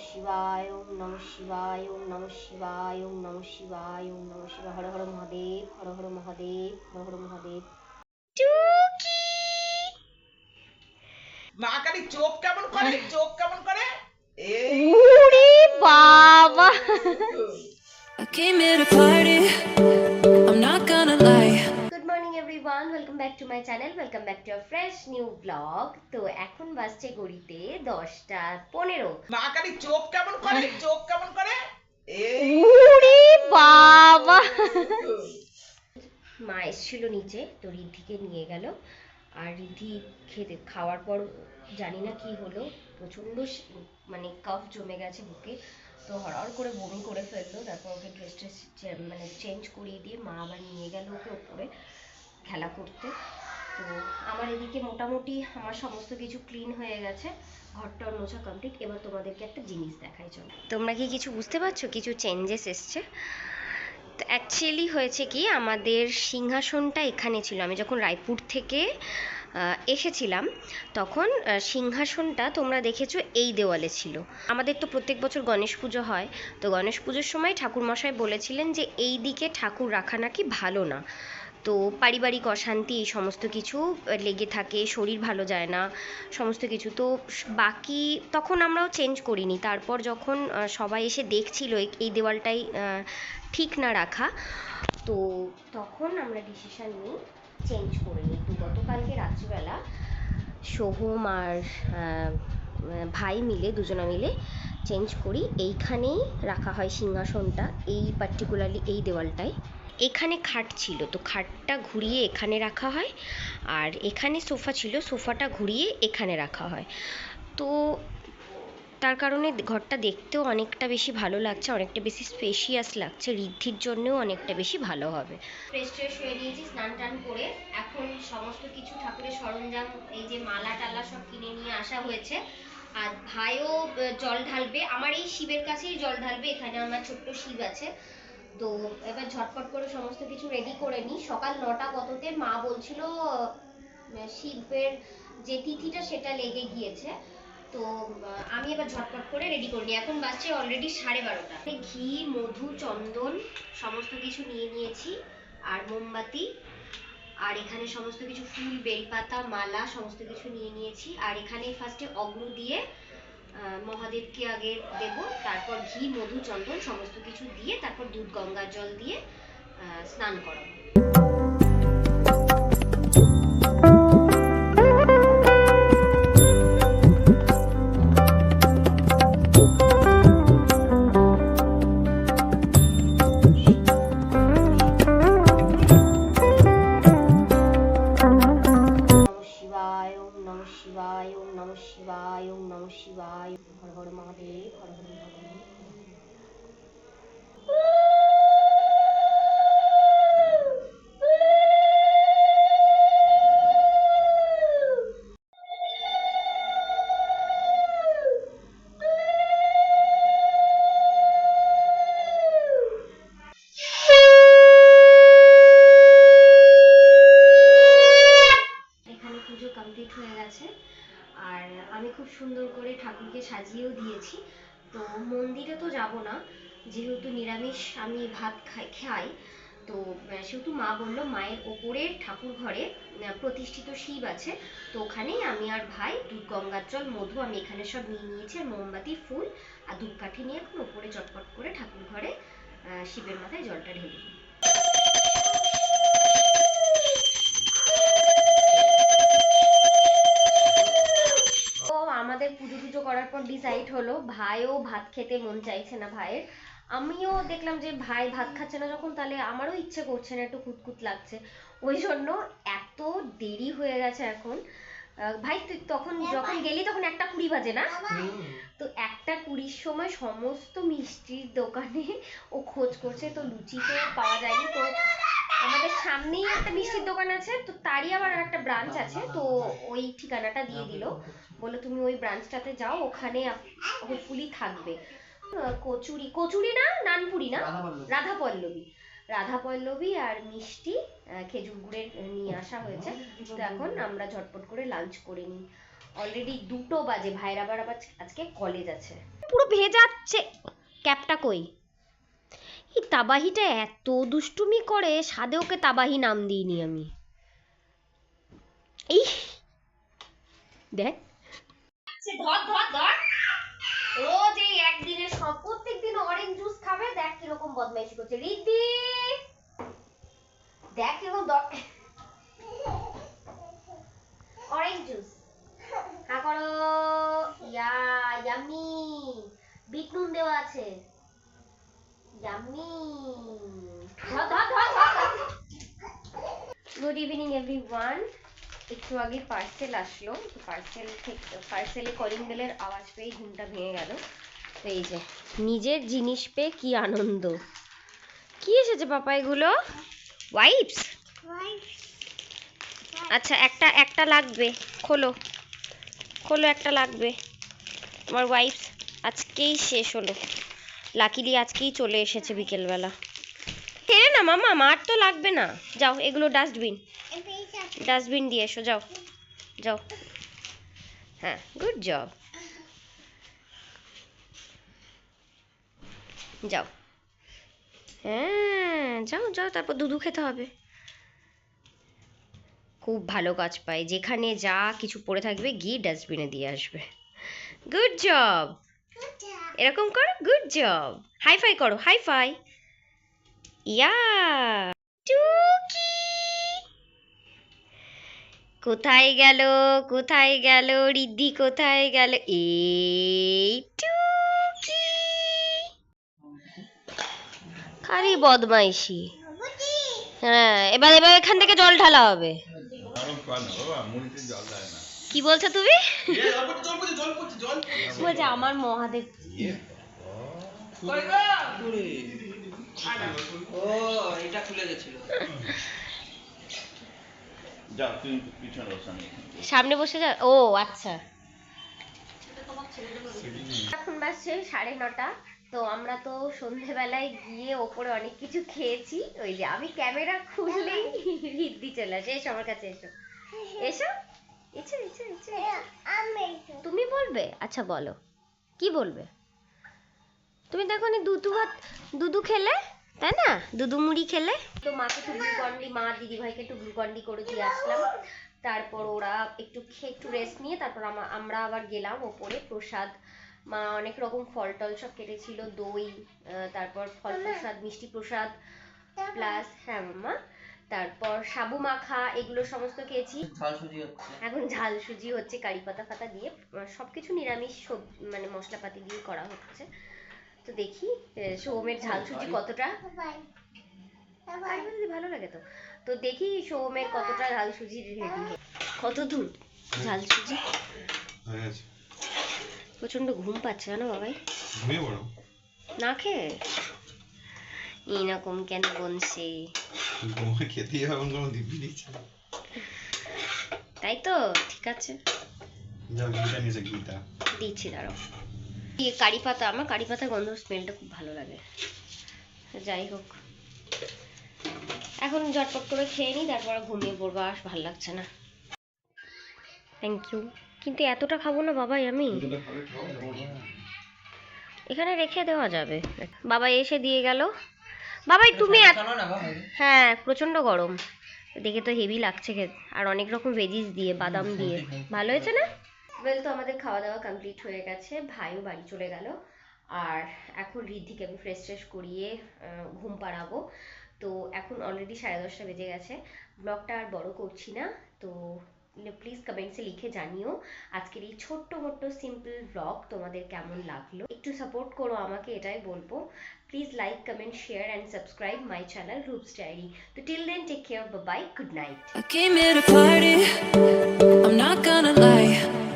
শিবায়, ওম নমঃ শিবায়, ওম নমঃ শিবায়, ওম নমঃ শিবায়, ওম নমঃ শিবায়। হর হর মহাদেব, হর হর মহাদেব, হর হর মহাদেব। টুকি মা কালী চোখ কেমন করে, চোখ কেমন করে? ওরে বাবা! I came here to party, I'm not gonna lie. Good morning everyone, welcome back to my channel, welcome back to a fresh new blog. তো এখন বাজছে ঘড়িতে 10:15। মা কালী চোখ কেমন করে, চোখ কেমন করে? ওরে বাবা! মা এসেছিল নিচে, তো রিদ্ধিকে নিয়ে গেল। আর রিদ্ধি খাওয়ার পর জানি না কি হলো, প্রচণ্ড মানে কফ জমে গেছে বুকে, তো হড়হড় করে বমি করে ফেললো। তারপর ওকে ড্রেস মানে চেঞ্জ করিয়ে দিয়ে মা আবার নিয়ে গেল ওকে ওপরে খেলা করতে। তো আমার এদিকে মোটামুটি আমার সমস্ত কিছু ক্লিন হয়ে গেছে, ঘরটার মোছা কমপ্লিট। এবার তোমাদেরকে একটা জিনিস দেখাই, চলো। তোমরা কি কিছু বুঝতে পারছো? কিছু চেঞ্জেস এসছে। তো অ্যাকচুয়ালি হয়েছে কি, আমাদের সিংহাসনটা এখানে ছিল। আমি যখন রায়পুর থেকে এসেছিলাম তখন সিংহাসনটা তোমরা দেখেছো এই দেওয়ালে ছিল। আমাদের তো প্রত্যেক বছর গণেশ পুজো হয়, তো গণেশ পুজোর সময় ঠাকুরমশাই বলেছিলেন যে এই দিকে ঠাকুর রাখা নাকি ভালো না, তো পারিবারিক অশান্তি এই সমস্ত কিছু লেগে থাকে, শরীর ভালো যায় না, সমস্ত কিছু। তো বাকি তখন আমরাও চেঞ্জ করিনি। তারপর যখন সবাই এসে দেখছিল এই দেওয়ালটাই ঠিক না রাখা, তো তখন আমরা ডিসিশন নিই চেঞ্জ করে নিই। তো গতকালকে রাত্রিবেলা সোহম আর ভাই মিলে, দুজনা মিলে চেঞ্জ করি। এইখানেই রাখা হয় সিংহাসনটা, এই পার্টিকুলারলি এই দেওয়ালটায়। এখানে খাট ছিল, তো খাটটা ঘুরিয়ে এখানে রাখা হয়, আর এখানে সোফা ছিল, সোফাটা ঘুরিয়ে এখানে রাখা হয়। তো তার কারণে ঘরটা দেখতেও অনেকটা বেশি ভালো লাগছে, অনেকটা বেশি স্পেশিয়াস লাগছে, ঋদ্ধির জন্যও অনেকটা বেশি ভালো হবে। ফ্রেশ ট্রেশ হয়ে নিয়েছি, স্নান টান করে এখন সমস্ত কিছু ঠাকুরের সরঞ্জাম, এই যে মালা টালা সব কিনে নিয়ে আসা হয়েছে। আর ভাইও জল ঢালবে, আমার এই শিবের কাছেই জল ঢালবে, এখানে আমার ছোট্ট শিব আছে। তো এবার ঝটপট করে সমস্ত কিছু রেডি করে নিই। সকাল 9টা কততে মা বলছিল শিবের যে তিথিটা সেটা লেগে গিয়েছে, তো আমি এবার ঝটপট করে রেডি করে নিই। এখন বাজছে অলরেডি 12:30। ঘি, মধু, চন্দন সমস্ত কিছু নিয়ে নিয়েছি, আর মোমবাতি, আর এখানে সমস্ত কিছু ফুল, বেলপাতা, মালা সমস্ত কিছু নিয়ে নিয়েছি। আর এখানে ফার্স্টে অগ্ন দিয়ে মহাদেবকে আগে দেব, তারপর ঘি, মধু, চন্দন সমস্ত কিছু দিয়ে, তারপর দুধ গঙ্গার জল দিয়ে স্নান করাবো। শিবায়, ওম নমঃ শিবায়, ওম নমঃ শিবায়, হর হর মহাদেব, হর হর মহাদেব। এখানে পুজো কমপ্লিট হয়ে গেছে, আর আমি খুব সুন্দর করে ঠাকুরকে সাজিয়েও দিয়েছি। তো মন্দিরে তো যাব না, যেহেতু নিরামিষ আমি ভাত খাই, তো সেহেতু মা বললো মায়ের ওপরের ঠাকুর ঘরে প্রতিষ্ঠিত শিব আছে, তো ওখানেই আমি আর ভাই দুধ গঙ্গার জল, মধু আমি এখানে সব নিয়ে নিয়েছি, আর মোমবাতি, ফুল আর ধূপকাঠি নিয়ে এখন ওপরে চটপট করে ঠাকুর ঘরে শিবের মাথায় জলটা ঢেলে দিই। আমাদের পুজো টুজো করার পর ডিসাইড হলো ভাইও ভাত খেতে মন চাইছে না ভাইয়ের। আমিও দেখলাম যে ভাই ভাত খাচ্ছে না যখন, তাহলে আমারও ইচ্ছে করছে না, একটু কুতকুত লাগছে। ওই জন্য এত দেরি হয়ে গেছে এখন। ভাই তুই তখন যখন গেলি তখন 1:20 বাজে না? তো 1:20 সময় সমস্ত মিষ্টির দোকানে ও খোঁজ করছে, তো লুচি তো পাওয়া যায়নি। তো আমাদের সামনেই একটা মিষ্টির দোকান আছে, তো তারই আবার একটা ব্রাঞ্চ আছে, তো ওই ঠিকানাটা দিয়ে দিল, বলে তুমি ওই ব্রাঞ্চটাতে যাও, ওখানে হোপফুলি থাকবে। কচুরি, কচুরি না নানপুরি না, রাধা পল্লবী, রাধা পল্লবী আর মিষ্টি খেজুর গুড়ের নিয়ে আসা হয়েছে। তো এখন আমরা ঝটপট করে লাঞ্চ করে নিই। অলরেডি 2টো বাজে, ভাইয়ের আবার আজকে কলেজ আছে। পুরো ভেজাচ্ছে। ক্যাপটা কই? এই তাবাহিটা এত দুষ্টুমি করে, সাদে ওকে তাবাহি নাম দিইনি আমি। এই দেখ, ধর ধর ধর, রোজ এই একদিনে সব প্রত্যেকদিন অরেঞ্জ জুস খাবে। দেখ কিরকম বদমাইশি করছে রিদ্ধি, দেখ কিরকম অরেঞ্জ জুস হা করো। ইয়া ইয়াম্মি, বিট নুন দেওয়া আছে, ইয়াম্মি। ধর ধর ধর ধর। Good evening everyone. একটু আগে পার্সেল আসলো, পার্সেলে কলিং বেলের আওয়াজ পেয়ে ঘুমটা ভেঙে গেল। তো এই যে নিজের জিনিস পেয়ে কি আনন্দ। কি এসেছে পাপা এগুলো? ওয়াইপস? আচ্ছা একটা লাগবে, খোলো খোলো, একটা লাগবে। তোমার ওয়াইপস আজকেই শেষ হলো, লাকিলি আজকেই চলে এসেছে বিকেলবেলা। কেড়ে না মামা, মার তো লাগবে না। যাও এগুলো ডাস্টবিন দিয়ে এসো, যাও যাও। হ্যাঁ, গুড জব, যাও। হ্যাঁ যাও যাও, তারপর দুধু খেতে হবে। খুব ভালো কাজ পায়, যেখানে যা কিছু পড়ে থাকবে গিয়ে ডাস্টবিনে দিয়ে আসবে। গুড জব, এরকম করো, গুড জব। হাই ফাই করো, হাই ফাই। ইয়া টুকি কোথায় গেল, কোথায় গেল রিদ্ধি, কোথায় গেল? এই টুকি খালি বদমাইশি। হ্যাঁ, এবার এবার এখান থেকে জল ঢালা হবে। কি বলছো তুমি? বলছে আমার মহাদেব। ও এটা খুলে গেছিল। সামনে বসে যা। ও আচ্ছা, এখন বাজছে 9:30। তো আমরা তো সন্ধেবেলায় গিয়ে ওপরে অনেক কিছু খেয়েছি। ওই যে আমি ক্যামেরা খুললেই রিদ্ধি চলে আসে। এসো আমার কাছে, এসো এসো এসো এসো এসো। তুমি বলবে? আচ্ছা বলো, কি বলবে? তুমি দেখো না দুধু খেলে, তাই না? দুধু মুড়ি খেলে। তো মাকে একটু গ্লুকন্ডি, মা দিদি ভাইকে একটু গ্লুকন্ডি করে দিয়ে আসলাম। তারপর ওরা একটু রেস্ট নিয়ে তারপর আমরা আবার গেলাম ওপরে। প্রসাদ, মা অনেক রকম ফল টল সব কেটেছিল, দই, তারপর ফল প্রসাদ, মিষ্টি প্রসাদ প্লাস, হ্যাঁ মামা, তারপর সাবু মাখা, এগুলো সমস্ত খেয়েছি। ঝাল সুজি হচ্ছে এখন ঝাল সুজি হচ্ছে, কারি পাতা ফাতা দিয়ে, সবকিছু নিরামিষ মানে মশলাপাতি দিয়ে করা হচ্ছে। তো দেখি সৌমের ঝাল সুজি কতটা ভালো লাগে। তো তো দেখি সৌমের কতটা ঝাল সুজি রেডি। কত দূর ঝাল সুজি হয়ে গেছে। প্রচন্ড ঘুম পাচ্ছে জানো বাবাই, ঘুমিয়ে পড়ো। না খেয়ে এরকম কেন বলছে? ঘুমে খেতেই হবে, এমন কোনো দিব্যি দিচ্ছে। তাই তো, ঠিক আছে যাও ঘিটা নিয়েছে, ঘিটা দিচ্ছি, দাঁড়াও। কারি পাতা, আমার কারি পাতার গন্ধ স্মেলটা খুব ভালো লাগে। যাই হোক, এখন ঝটপট করে খেয়ে নিই, তারপর ঘুমিয়ে পড়বো, আর ভালো লাগছে না। থ্যাংক ইউ, কিন্তু এতটা খাবো না বাবাই আমি। এখানে রেখে দেওয়া যাবে। বাবা এসে দিয়ে গেল। বাবাই তুমি হ্যাঁ, প্রচন্ড গরম, দেখে তো হেভি লাগছে খেতে। আর অনেক রকম ভেজিস দিয়ে, বাদাম দিয়ে, ভালো হয়েছে না? ওয়েল, তো আমাদের খাওয়া দাওয়া কমপ্লিট হয়ে গেছে, ভাইও বাড়ি চলে গেল। আর এখন রিদ্ধিকে আমি ফ্রেশ করিয়ে ঘুম পাড়াবো। তো এখন অলরেডি 10:30 বেজে গেছে। ব্লগটা আর বড় করছি না। তো প্লিজ কমেন্টসে লিখে জানিও আজকের এই ছোট্ট মোট্ট সিম্পল ব্লগ তোমাদের কেমন লাগলো। একটু সাপোর্ট করো আমাকে, এটাই বলবো। Please like, comment, share and subscribe my channel Rupa's diary. তো till then, take care, bye bye, good night. I came here to party. I'm not gonna lie.